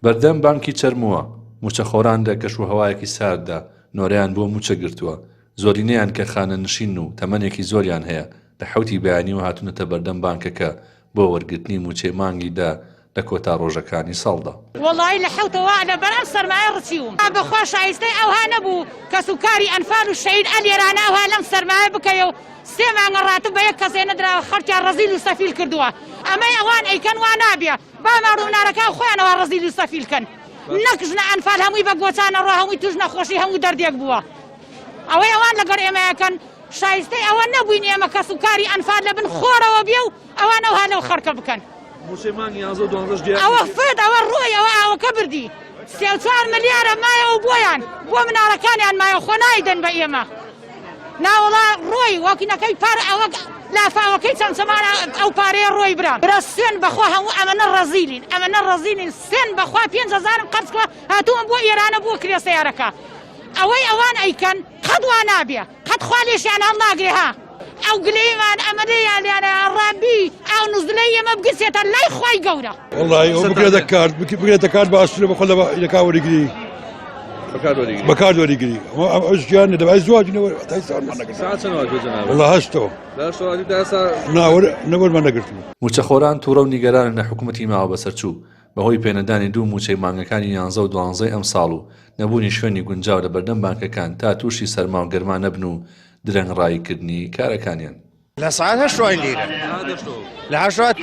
بەردەم بانکی چەرمووە موچەخۆران لە کەشوهەوایەکی سارددا نۆرەیان بۆ موچە گرتووە، زۆرینەیان کە خانە نشین و تەمەنێکی زۆریان هەیە لە حوتی بەیانی و هاتوونەتە بەردەم بانکەکە بۆ وەرگرتنی موچێ مانگیدا لە کۆتا ڕۆژەکانی ساڵدا. وەڵی لە حوتەوە لە بەرەم سەرمایە ڕچیوم بەخوا شایستەی ئەوها نەبوو کە سوکاری ئەنفال و شەید ئەلێرانە ئەوها لەم سەرمایە بکەیە و 3 مانگە ڕاتب بە یەک کەسێ نەدراوە خەڵکیان ڕەزیل و سەفیل کردووە. ئەمەی ئەوان ئەیکەن وا نابێ با ماڕوونارەکە خۆیانەوە ڕەزیل و سەفیلکەن نەکژنە ئەنفال هەمووی بە گۆچانە ڕۆ هەمووی توش نەخۆشی هەموو دەردێک بووە. ئەوەی ئەوان لەگەڵ ئێمەیەکەن شایستەی ئەوە نەبووین ئێمە کە سوکاری ئەنفال لە بن خۆرەوە بێ و ئەوان ئەوها لەو خەرکە بکەن. ئەوە فێت ئەوە ڕۆی ئەوە ئاوەکە بردی 3-4 ملیارە مایەوە بۆیان بۆ مناڵەکانیان مایە خۆ نایدەن بە ئێمە ناوەڵا ڕۆی وەکینەکەی پار ئەوە لافاوەکەی چەند سەمانە ئەو پارەیە ڕۆی برا برا سوێن بەخوا هەموو ئەمەنە ڕەزیلین ئەمەنە ڕەزیلین سێن بەخوا 5,000 قەرزکەوە هاتووە بۆ ئێرانە بۆ کرێ سەیارەکە ئەوەی ئەوان ئەیکەن قەت وا نابێ قەت خوا لێشیان هەڵ ناگرێ ها ئەو گلەیمان ئەمەدەیان لێرە ڕابی ئەو نوزلەی ئێمە بگرسێتە لای خوای گەورە. وەڵی ئەو بگرێتە کارت باشترە بەخۆ لە کاوەریگری بەکار وەریگری ئەوشیان دەبای زواجنەوە وڵا هەشتەوە نەوەرمان نەگرتم. موچەخۆران تووڕە و نیگەرانن لە حکوومەتی ماوە بەسەرچوو بەهۆی پێنەدانی 2 موچەی مانگەکانی 11 و 12 ئەم ساڵ و نەبوونی شوێنی گونجاو لە بەردەم بانکەکان تا تووشی سەرما و گەرما نەبن و درەنگڕاییکردنی کارەکانیان. لە ساعت 8 لیرە لە 8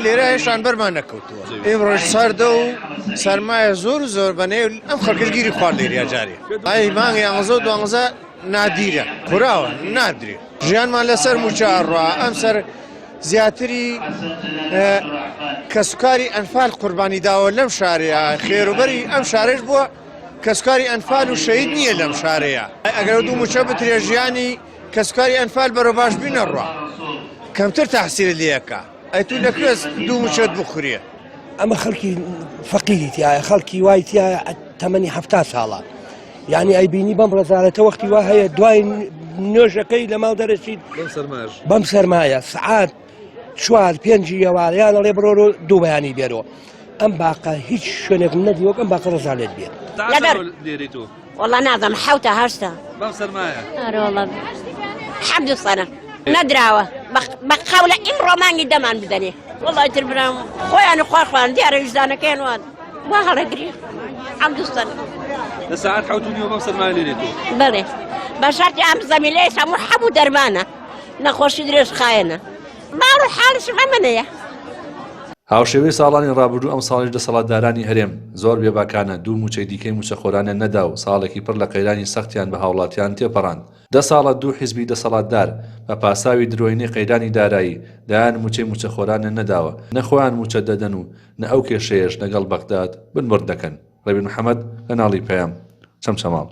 لیرە هێشان بەرمان نەکەوتووە ئێمڕۆژ ساردە و سەرمایە زۆر بەنێو ئەم خەڵکردگیری خوارد لێریا جارێ ئای مانگی 11 نادیرە کوراوە نادرێ ژیانمان لەسەر موچە ڕوا ئەم سەر زیاتری کەسوکاری ئەنفال قوربانی داوە لەم شارەیە خێروبەری ئەم شارێش بووە کەسوکاری ئەنفال و شەید نییە لەم شارەیە ئەگەر 2 موچە بترێ ژیانی کەسوکاری ئەنفال بەرە باش بینە ڕوا کەمتر تاحسیل لێەکە ئەتو لەکوێز 2 موچەت بخورێ. ئەمە خەڵکی فەقیری تایە خەڵکی وای تایە تەمەنی 70 ساڵە یعنی ئەیبینی بەم ڕزارەتە وەختی وا هەیە دوای نوێژەکەی لە ماو دەرەچیت بەم سەرمایە سعات 4-5 ئێوارەیان ئەڵێ بڕۆ 2 بەیانی بێرەوە ئەم باقە هیچ شوێنێک نەدیوەک ئەم باقە ڕزالێت بێت. والله نازم حوتە هەشتا بەم سەرمایە والله 7 سنە نەدراوە بە قەولە ئیمڕۆ مانگی دەمان بدەنێ والله تر برام خۆیان خواخوان دیارە ویژدانەکەیان وان وا هەڵەگری 7 سنە لە ساعت 7 بەم سەرمایە لێرێتەوە بڵێ بە شەرتی ئەم زەمیلەیە هەموو هەموو دەرمانە نەخۆشی درێژ خایەنە ماڕ و حاڵشم ئەمەنەیە. هاوشێوەی ساڵانی ڕابردوو ئەم ساڵیش دەسەڵاتدارانی هەرێم زۆر بێباکانە 2 موچەی دیکەی موچەخۆرانە نەدا و ساڵێکی پڕ لە قەیرانی سەختیان بە هاوڵاتیان تێپەڕاند. 10 ساڵە 2 حیزبی دەسەڵاتدار بە پاساوی درۆینەی قەیرانی دارایی دایان موچەی موچەخۆرانە نەداوە نەخۆیان موچە دەدەن و نە ئەو کێشەیەش لەگەڵ بەغداد بنبڕ دەکەن. ڕەبین محەممەد لە ناڵی پەیام چەمچەماڵ.